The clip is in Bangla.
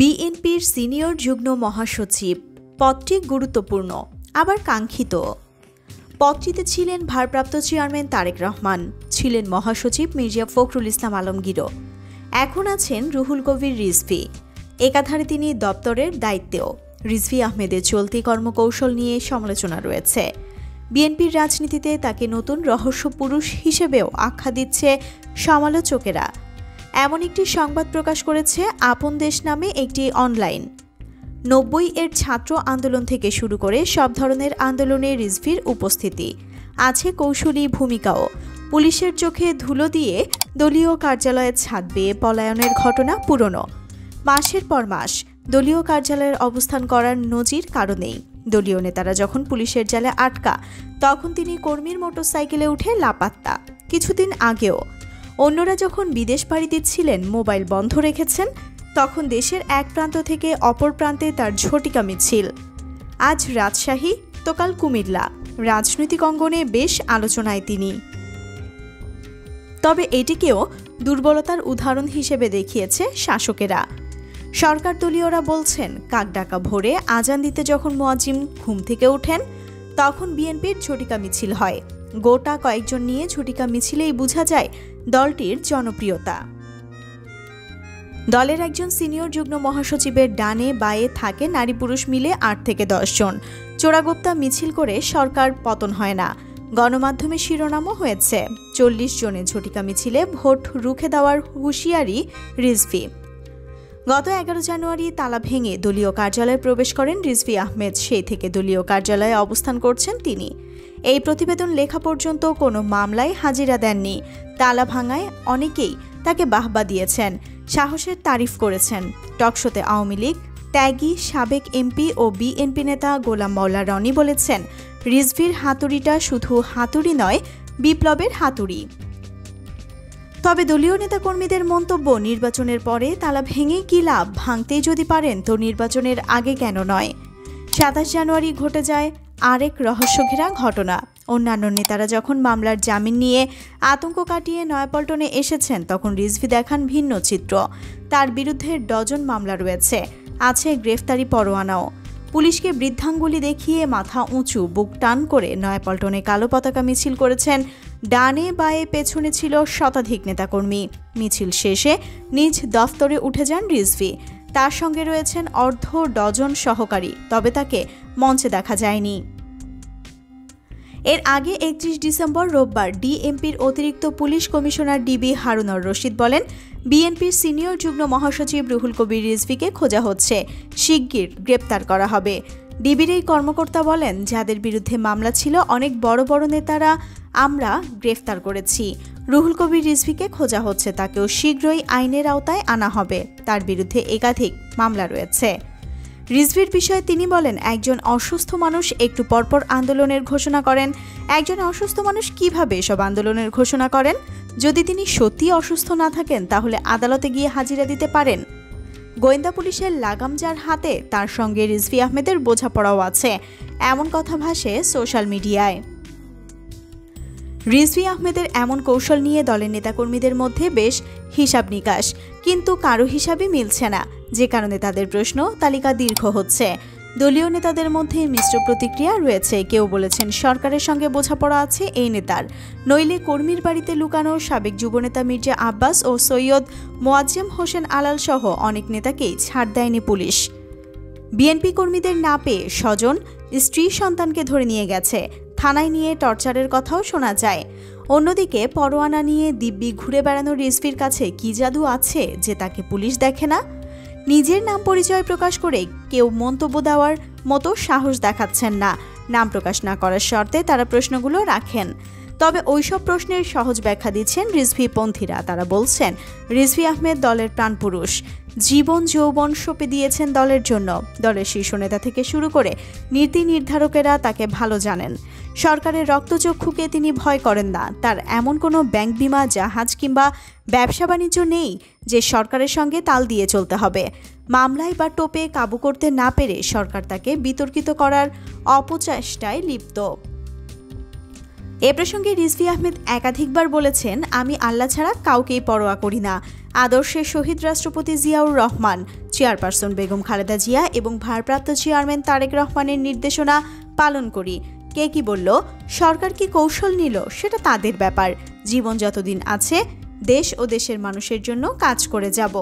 বিএনপির সিনিয়র যুগ্ম মহাসচিব পদটি গুরুত্বপূর্ণ আবার কাঙ্ক্ষিত। পদটিতে ছিলেন ভারপ্রাপ্ত চেয়ারম্যান তারেক রহমান, ছিলেন মহাসচিব মির্জা ফখরুল ইসলাম আলমগীরও, এখন আছেন রুহুল কবির রিজভী। একাধারে তিনি দপ্তরের দায়িত্বেও। রিজভী আহমেদের চলতি কর্মকৌশল নিয়ে সমালোচনা রয়েছে। বিএনপির রাজনীতিতে তাকে নতুন রহস্য পুরুষ হিসেবেও আখ্যা দিচ্ছে সমালোচকেরা। এমন একটি সংবাদ প্রকাশ করেছে আপন দেশ নামে একটি অনলাইন। 90-এর ছাত্র আন্দোলন থেকে শুরু করে সব ধরনের আন্দোলনে রিজভীর উপস্থিতি আছে, কৌশলী ভূমিকাও। পুলিশের চোখে ধুলো দিয়ে দলীয় কার্যালয়ের ছাদ বেয়ে পলায়নের ঘটনা পুরনো। মাসের পর মাস দলীয় কার্যালয়ের অবস্থান করার নজির কারো নেই। দলীয় নেতারা যখন পুলিশের জালে আটকা, তখন তিনি কর্মীর মোটরসাইকেলে উঠে লাপাত্তা। কিছুদিন আগেও অন্যরা যখন বিদেশ পাড়ি দিচ্ছিলেন, মোবাইল বন্ধ রেখেছেন, তখন দেশের এক প্রান্ত থেকে অপর প্রান্তে তার ঝটিকা মিছিল। আজ রাজশাহী তো কাল কুমিল্লা, রাজনৈতিক অঙ্গনে বেশ আলোচনায় তিনি। তবে এটিকেও দুর্বলতার উদাহরণ হিসেবে দেখিয়েছে শাসকেরা। সরকার দলীয়রা বলছেন, কাকডাকা ভোরে আজান দিতে যখন মুয়াজ্জিম ঘুম থেকে ওঠেন, তখন বিএনপির ঝটিকা মিছিল হয়। গোটা কয়েকজন নিয়ে ঝটিকা মিছিলেই বোঝা যায় দলটির জনপ্রিয়তা। দলের একজন সিনিয়র যুগ্ম মহাসচিবের ডানে বায়ে থাকে নারী পুরুষ মিলে 8 থেকে 10 জন। চোরাগোপ্তা মিছিল করে সরকার পতন হয় না। গণমাধ্যমে শিরোনামও হয়েছে, 40 জনের ঝটিকা মিছিলে ভোট রুখে দেওয়ার হুঁশিয়ারি রিজভী। গত 11 জানুয়ারি তালা ভেঙে দলীয় কার্যালয়ে প্রবেশ করেন রিজভী আহমেদ। সেই থেকে দলীয় কার্যালয়ে অবস্থান করছেন তিনি। এই প্রতিবেদন লেখা পর্যন্ত কোনো মামলায় হাজিরা দেননি। তালা ভাঙায় অনেকেই তাকে বাহবা দিয়েছেন, সাহসের তারিফ করেছেন। টকশোতে আওয়ামী লীগ ত্যাগী সাবেক এমপি ও বিএনপি নেতা গোলাম মাওলা রনি বলেছেন, রিজভীর হাতুড়িটা শুধু হাতুড়ি নয়, বিপ্লবের হাতুড়ি। তবে দলীয় নেতাকর্মীদের মন্তব্য, নির্বাচনের পরে তালা ভেঙে কি লাভ? ভাঙতেই যদি পারেন তো নির্বাচনের আগে কেন নয়? 27 জানুয়ারি ঘটে যায় আরেক রহস্যঘেরা ঘটনা। অন্যান্য নেতারা যখন মামলার জামিন নিয়ে আতঙ্ক কাটিয়ে নয়াপল্টনে এসেছেন, তখন রিজভী দেখান ভিন্ন চিত্র। তার বিরুদ্ধে ডজন মামলা রয়েছে, আছে গ্রেফতারি পরোয়ানাও। পুলিশকে বৃদ্ধাঙ্গুলি দেখিয়ে মাথা উঁচু, বুক টান করে নয়াপল্টনে কালো পতাকা মিছিল করেছেন। ডানে বায়ে পেছনে ছিল শতাধিক নেতাকর্মী। মিছিল শেষে নিজ দফতরে উঠে যান রিজভী। তার সঙ্গে রয়েছেন অর্ধ ডজন সহকারী, তবে তাকে মঞ্চে দেখা যায়নি। এর আগে 31 ডিসেম্বর রোববার ডিএমপির অতিরিক্ত police commissioner DB Harunur Rashid বলেন, বিএনপির সিনিয়র যুগ্ম মহাসচিব রুহুল কবির রিজভীকে খোঁজা হচ্ছে, শিগগির গ্রেপ্তার করা হবে। ডিবির এই কর্মকর্তা বলেন, যাদের বিরুদ্ধে মামলা ছিল অনেক বড় বড় নেতারা আমরা গ্রেফতার করেছি। রুহুল কবির রিজভীকে খোঁজা হচ্ছে, তাকেও শীঘ্রই আইনের আওতায় আনা হবে। তার বিরুদ্ধে একাধিক মামলা রয়েছে। রিজভীর বিষয়ে তিনি বলেন, একজন অসুস্থ মানুষ একটু পরপর আন্দোলনের ঘোষণা করেন। একজন অসুস্থ মানুষ কিভাবে এসব আন্দোলনের ঘোষণা করেন? যদি তিনি সত্যি অসুস্থ না থাকেন, তাহলে আদালতে গিয়ে হাজিরা দিতে পারেন। গোয়েন্দা পুলিশের লাগাম যার হাতে, তার সঙ্গে রিজভী আহমেদের বোঝাপড়াও আছে, এমন কথা ভাসে সোশ্যাল মিডিয়ায়। রিজভী আহমেদের এমন কৌশল নিয়ে দলের নেতাকর্মীদের মধ্যে বেশ হিসাব নিকাশ, কিন্তু কারো হিসাবই মিলছে না, যে কারণে তাদের প্রশ্ন তালিকা দীর্ঘ হচ্ছে। দলীয় নেতাদের মধ্যে মিশ্র প্রতিক্রিয়া রয়েছে। কেউ বলেছেন সরকারের সঙ্গে বোঝাপড়া আছে এই নেতার, নইলে কর্মীর বাড়িতে লুকানো সাবেক যুবনেতা মির্জা আব্বাস ও সৈয়দ মোয়াজ্জেম হোসেন আলাল সহ অনেক নেতাকেই ছাড় দেয়নি পুলিশ। বিএনপি কর্মীদের না পেয়ে স্বজন, স্ত্রী, সন্তানকে ধরে নিয়ে গেছে। থানায় নিয়ে টর্চারের কথাও শোনা যায়। অন্যদিকে পরোয়ানা নিয়ে দিব্যি ঘুরে বেড়ানো রিজভীর কাছে কি জাদু আছে যে তাকে পুলিশ দেখে না? নিজের নাম পরিচয় প্রকাশ করে কেউ মন্তব্য দেওয়ার মতো সাহস দেখাচ্ছেন না। নাম প্রকাশ না করার শর্তে তারা প্রশ্নগুলো রাখেন। তবে ওইসব প্রশ্নের সহজ ব্যাখ্যা দিচ্ছেন রিজভীপন্থীরা। তারা বলছেন, রিজভী আহমেদ দলের প্রাণপুরুষ, জীবন যৌবন সঁপে দিয়েছেন দলের জন্য। দলের শীর্ষ নেতা থেকে শুরু করে নীতি নির্ধারকেরা তাকে ভালো জানেন। সরকারের রক্তচক্ষুকে তিনি ভয় করেন না। তার এমন কোনো ব্যাংক, বিমা, জাহাজ কিংবা ব্যবসা বাণিজ্য নেই যে সরকারের সঙ্গে তাল দিয়ে চলতে হবে। মামলায় বা টোপে কাবু করতে না পেরে সরকার তাকে বিতর্কিত করার অপচেষ্টায় লিপ্ত। এ প্রসঙ্গে রিজভী আহমেদ একাধিকবার বলেছেন, আমি আল্লাহ ছাড়া কাউকেই পরোয়া করি না। আদর্শের শহীদ রাষ্ট্রপতি জিয়াউর রহমান চেয়ারপারসন বেগম খালেদা জিয়া এবং ভারপ্রাপ্ত চেয়ারম্যান তারেক রহমানের নির্দেশনা পালন করি। কে কি বলল, সরকার কি কৌশল নিল, সেটা তাদের ব্যাপার। জীবন যতদিন আছে দেশ ও দেশের মানুষের জন্য কাজ করে যাব।